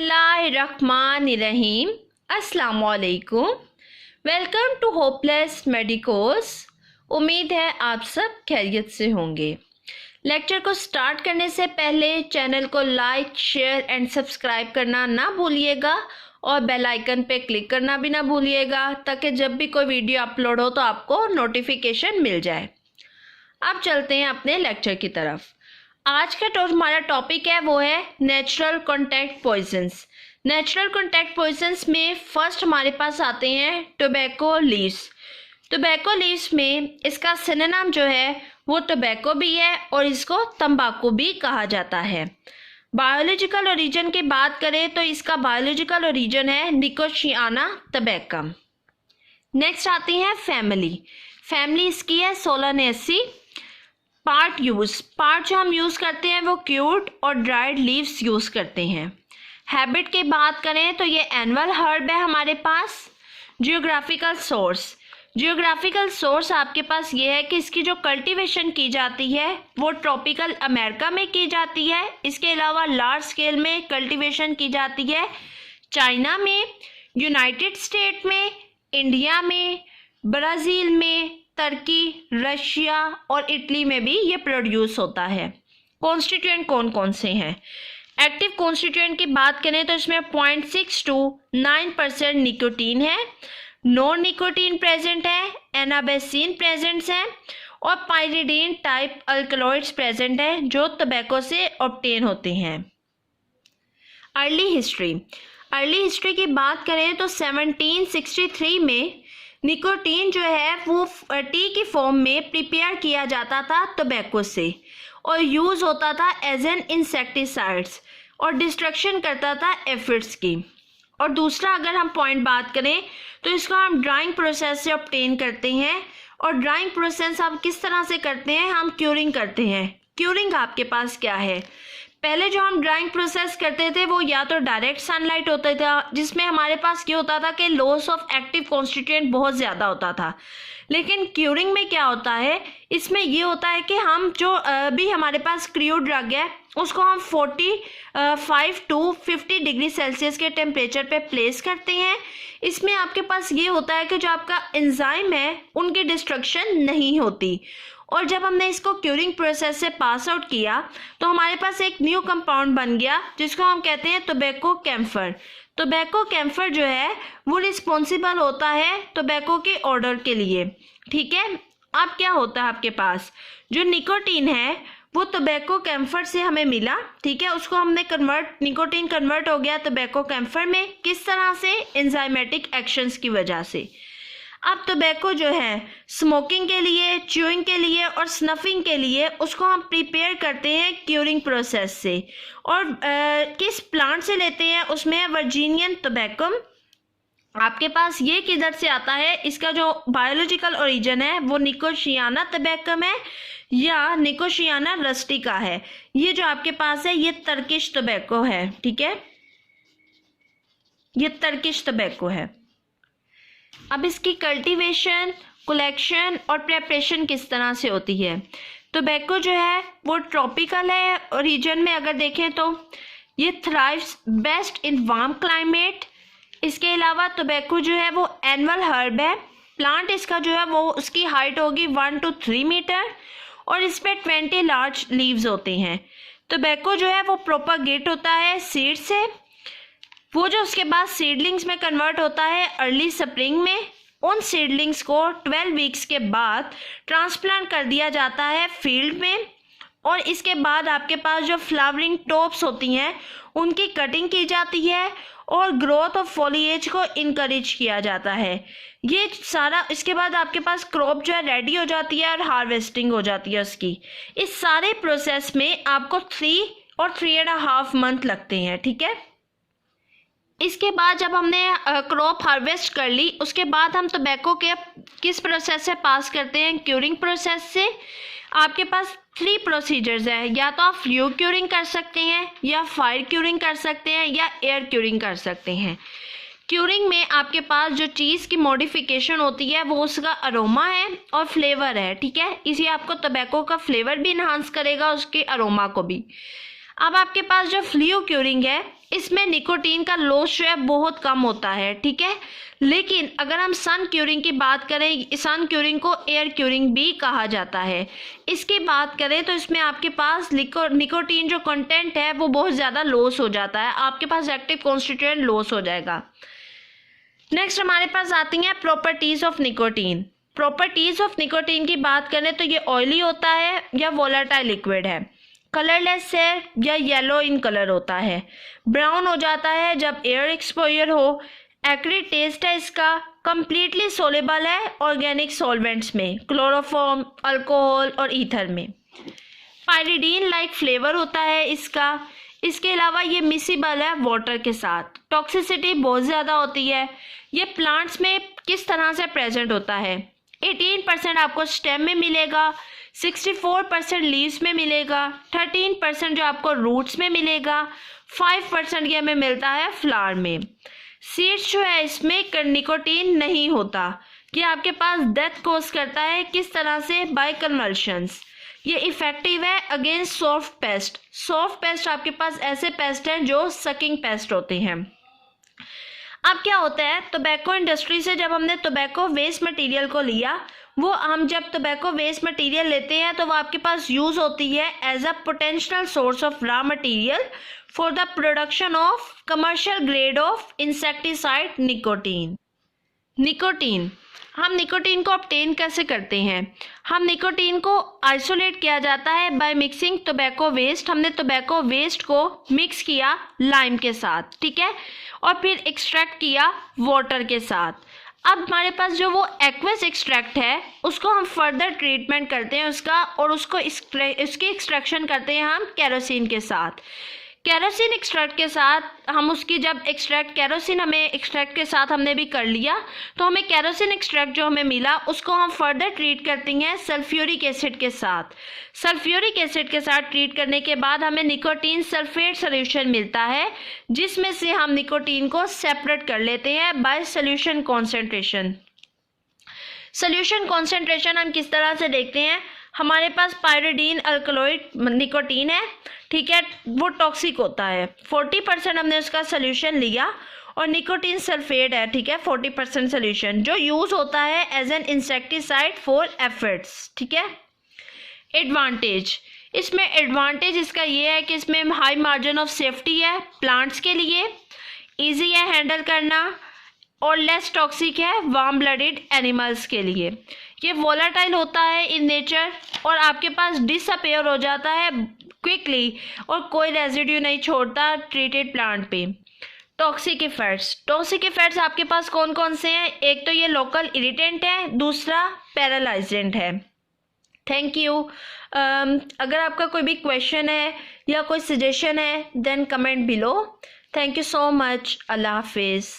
बिस्मिल्लाहिर्रहमानिर्रहीम। अस्सलामुअलैकुम। Welcome to hopeless medicos. उम्मीद है आप सब खैरियत से होंगे। लेक्चर को स्टार्ट करने से पहले चैनल को लाइक, शेयर एंड सब्सक्राइब करना ना भूलिएगा और बेल आइकन पे क्लिक करना भी ना भूलिएगा ताकि जब भी कोई वीडियो अपलोड हो तो आपको नोटिफिकेशन मिल जाए। अब चलते हैं अपने लेक्चर की तरफ। आज का हमारा टॉपिक है वो है natural contact poisons. Natural contact poisons में फर्स्ट हमारे पास आते हैं टोबैको लीव्स। टोबैको लीव्स में इसका सिनोनिम जो है वो टोबैको भी है और इसको तंबाकू भी कहा जाता है। बायोलॉजिकल ओरिजिन की बात करें तो इसका बायोलॉजिकल ओरिजिन है निकोशियाना टोबैकम। नेक्स्ट आती है फैमिली। फैमिली इसकी है सोलानेसी। पार्ट जो हम यूज़ करते हैं वो क्यूर्ड और ड्राइड लीव्स यूज़ करते हैं। हैबिट की बात करें तो ये एनुअल हर्ब है हमारे पास। जियोग्राफिकल सोर्स आपके पास ये है कि इसकी जो कल्टीवेशन की जाती है वो ट्रॉपिकल अमेरिका में की जाती है। इसके अलावा लार्ज स्केल में कल्टीवेशन की जाती है चाइना में, यूनाइटेड स्टेट में, इंडिया में, ब्राज़ील में, टर्की, रशिया और इटली में भी ये प्रोड्यूस होता है। कॉन्स्टिट्यूएंट कौन कौन से हैं? एक्टिव कॉन्स्टिट्यूएंट की बात करें तो इसमें 0.6 to 9% निकोटीन है, नॉन निकोटीन प्रेजेंट है, एनाबेसिन प्रेजेंट्स हैं और पाइरिडीन टाइप अल्कलॉइड्स प्रेजेंट हैं जो टोबैको से ऑब्टेन होते हैं। अर्ली हिस्ट्री की बात करें तो 1763 में निकोटीन जो है वो टी की फॉर्म में प्रिपेयर किया जाता था टोबैको से और यूज़ होता था एज एन इंसेक्टिसाइड्स और डिस्ट्रक्शन करता था एफिड्स की। और दूसरा अगर हम पॉइंट बात करें तो इसको हम ड्राइंग प्रोसेस से ऑब्टेन करते हैं। और ड्राइंग प्रोसेस हम किस तरह से करते हैं? हम क्यूरिंग करते हैं। क्यूरिंग आपके पास क्या है? पहले जो हम ड्राइंग प्रोसेस करते थे वो या तो डायरेक्ट सनलाइट होता था जिसमें हमारे पास ये होता था कि लॉस ऑफ एक्टिव कॉन्स्टिट्यूएंट बहुत ज़्यादा होता था। लेकिन क्यूरिंग में क्या होता है, इसमें ये होता है कि हम जो भी हमारे पास क्रूड ड्रग है उसको हम 45 to 50 डिग्री सेल्सियस के टेम्परेचर पे प्लेस करते हैं। इसमें आपके पास ये होता है कि जो आपका एंजाइम है उनकी डिस्ट्रक्शन नहीं होती। और जब हमने इसको क्यूरिंग प्रोसेस से पास आउट किया तो हमारे पास एक न्यू कंपाउंड बन गया जिसको हम कहते हैं टोबैको कैम्फर। टोबैको कैम्फर जो है वो रिस्पॉन्सिबल होता है टोबैको के ऑर्डर के लिए। ठीक है, अब क्या होता है आपके पास जो निकोटीन है वो टोबैको कैम्फर से हमें मिला। ठीक है, उसको हमने निकोटीन कन्वर्ट हो गया टोबैको कैम्फर में। किस तरह से? एंजाइमेटिक एक्शंस की वजह से। अब टोबैको जो है स्मोकिंग के लिए, च्यूइंग के लिए और स्नफिंग के लिए उसको हम प्रिपेयर करते हैं क्यूरिंग प्रोसेस से। और किस प्लांट से लेते हैं? उसमें है वर्जीनियन टोबैकम। आपके पास ये किधर से आता है? इसका जो बायोलॉजिकल ओरिजिन है वो निकोशियाना टोबैकम है या निकोशियाना रस्टिका है। ये जो आपके पास है ये टर्किश टोबैको है। ठीक है, ये टर्किश टोबैको है। अब इसकी कल्टीवेशन, कलेक्शन और प्रेपरेशन किस तरह से होती है? टोबैको जो है वो ट्रॉपिकल है रीजन में अगर देखें तो ये thrives best in warm climate. इसके अलावा टोबैको जो है वो एनुअल हर्ब है। प्लांट इसका जो है वो उसकी हाइट होगी 1 to 3 मीटर और इस पर 20 लार्ज लीव्स होते हैं। टोबैको जो है वो प्रोपागेट होता है सीड से, वो जो उसके बाद सीडलिंग्स में कन्वर्ट होता है अर्ली स्प्रिंग में। उन सीडलिंग्स को 12 वीक्स के बाद ट्रांसप्लांट कर दिया जाता है फील्ड में और इसके बाद आपके पास जो फ्लावरिंग टॉप्स होती हैं उनकी कटिंग की जाती है और ग्रोथ ऑफ फॉलिएज को इनकरेज किया जाता है। ये सारा इसके बाद आपके पास क्रॉप जो है रेडी हो जाती है और हार्वेस्टिंग हो जाती है उसकी। इस सारे प्रोसेस में आपको 3 और 3.5 मंथ लगते हैं। ठीक है, इसके बाद जब हमने क्रॉप हार्वेस्ट कर ली उसके बाद हम टोबैको के किस प्रोसेस से पास करते हैं? क्यूरिंग प्रोसेस से। आपके पास 3 प्रोसीजर्स हैं, या तो आप फ्लू क्यूरिंग कर सकते हैं या फायर क्यूरिंग कर सकते हैं या एयर क्यूरिंग कर सकते हैं। क्यूरिंग में आपके पास जो चीज़ की मॉडिफिकेशन होती है वो उसका अरोमा है और फ्लेवर है। ठीक है, इसी आपको टोबैको का फ्लेवर भी इन्हांस करेगा, उसके अरोमा को भी। अब आपके पास जो फ्लू क्यूरिंग है, इसमें निकोटीन का लॉस जो है बहुत कम होता है, ठीक है। लेकिन अगर हम सन क्यूरिंग की बात करें, सन क्यूरिंग को एयर क्यूरिंग भी कहा जाता है, इसकी बात करें तो इसमें आपके पास निकोटीन जो कंटेंट है वो बहुत ज़्यादा लॉस हो जाता है, आपके पास एक्टिव कॉन्स्टिट्यूएंट लॉस हो जाएगा। नेक्स्ट हमारे पास आती हैं properties of nicotine. Properties of nicotine की बात करें तो ये ऑयली होता है या वोलेटाइल लिक्विड है, कलरलेस है या येलो इन कलर होता है, ब्राउन हो जाता है जब एयर एक्सपोजर हो, एक्रिड टेस्ट है इसका, कंप्लीटली सोलेबल है ऑर्गेनिक सॉल्वेंट्स में, क्लोरोफॉर्म, अल्कोहल और ईथर में। पायरिडीन लाइक फ्लेवर होता है इसका। इसके अलावा ये मिसिबल है वाटर के साथ। टॉक्सिसिटी बहुत ज़्यादा होती है। ये प्लांट्स में किस तरह से प्रेजेंट होता है, 18% आपको स्टेम में मिलेगा, 64% लीव्स में मिलेगा, 13% जो आपको रूट्स में मिलेगा, 5% ये हमें मिलता है फ्लावर में। सीड्स जो है इसमें निकोटीन नहीं होता, ये आपके पास डेथ कॉज करता है। किस तरह से, बाय कन्वल्शंस। ये इफेक्टिव है against soft paste. Soft paste आपके पास ऐसे पेस्ट हैं जो सकिंग पेस्ट होते हैं। अब क्या होता है, टोबैको इंडस्ट्री से जब हमने टोबैको वेस्ट मटेरियल को लिया, वो हम जब टोबैको वेस्ट मटेरियल लेते हैं तो वो आपके पास यूज़ होती है as a potential source of raw material for the production of commercial grade of insecticide nicotine. Nicotine, हम निकोटीन को ऑब्टेन कैसे करते हैं? हम निकोटीन को आइसोलेट किया जाता है बाय मिक्सिंग टोबैको वेस्ट। हमने टोबैको वेस्ट को मिक्स किया लाइम के साथ, ठीक है, और फिर एक्सट्रैक्ट किया वाटर के साथ। अब हमारे पास जो वो एक्वस एक्सट्रैक्ट है उसको हम फर्दर ट्रीटमेंट करते हैं उसका, और उसको इसकी एक्सट्रैक्शन करते हैं हम केरोसिन के साथ। केरोसिन एक्सट्रैक्ट के साथ हम उसकी जब केरोसिन हमें एक्सट्रैक्ट के साथ हमने भी कर लिया, तो हमें केरोसिन एक्सट्रैक्ट जो हमें मिला उसको हम फर्दर ट्रीट करते हैं सल्फ्यूरिक एसिड के साथ। सल्फ्यूरिक एसिड के साथ ट्रीट करने के बाद हमें निकोटीन सल्फेट सोल्यूशन मिलता है, जिसमें से हम निकोटीन को सेपरेट कर लेते हैं by solution concentration. Solution concentration हम किस तरह से देखते हैं, हमारे पास पायरिडीन अल्कलॉइड निकोटीन है, ठीक है, वो टॉक्सिक होता है। 40% हमने उसका सोल्यूशन लिया, और निकोटीन सल्फेट है, ठीक है, 40% सोल्यूशन, जो यूज़ होता है as an insecticide for aphids, ठीक है। एडवांटेज, इसमें एडवांटेज इसका ये है कि इसमें हाई मार्जिन ऑफ सेफ्टी है प्लांट्स के लिए, ईजी है हैंडल करना, और लेस टॉक्सिक है वार्म ब्लडेड एनिमल्स के लिए। ये वोलेटाइल होता है इन नेचर, और आपके पास डिसअपेयर हो जाता है क्विकली, और कोई रेजिड्यू नहीं छोड़ता ट्रीटेड प्लांट पे। टॉक्सिक इफेक्ट्स आपके पास कौन कौन से हैं? एक तो ये लोकल इरिटेंट है, दूसरा पैरालाइजेंट है। Thank you. अगर आपका कोई भी क्वेश्चन है या कोई सजेशन है then comment below. Thank you so much. अल्लाह हाफिज़।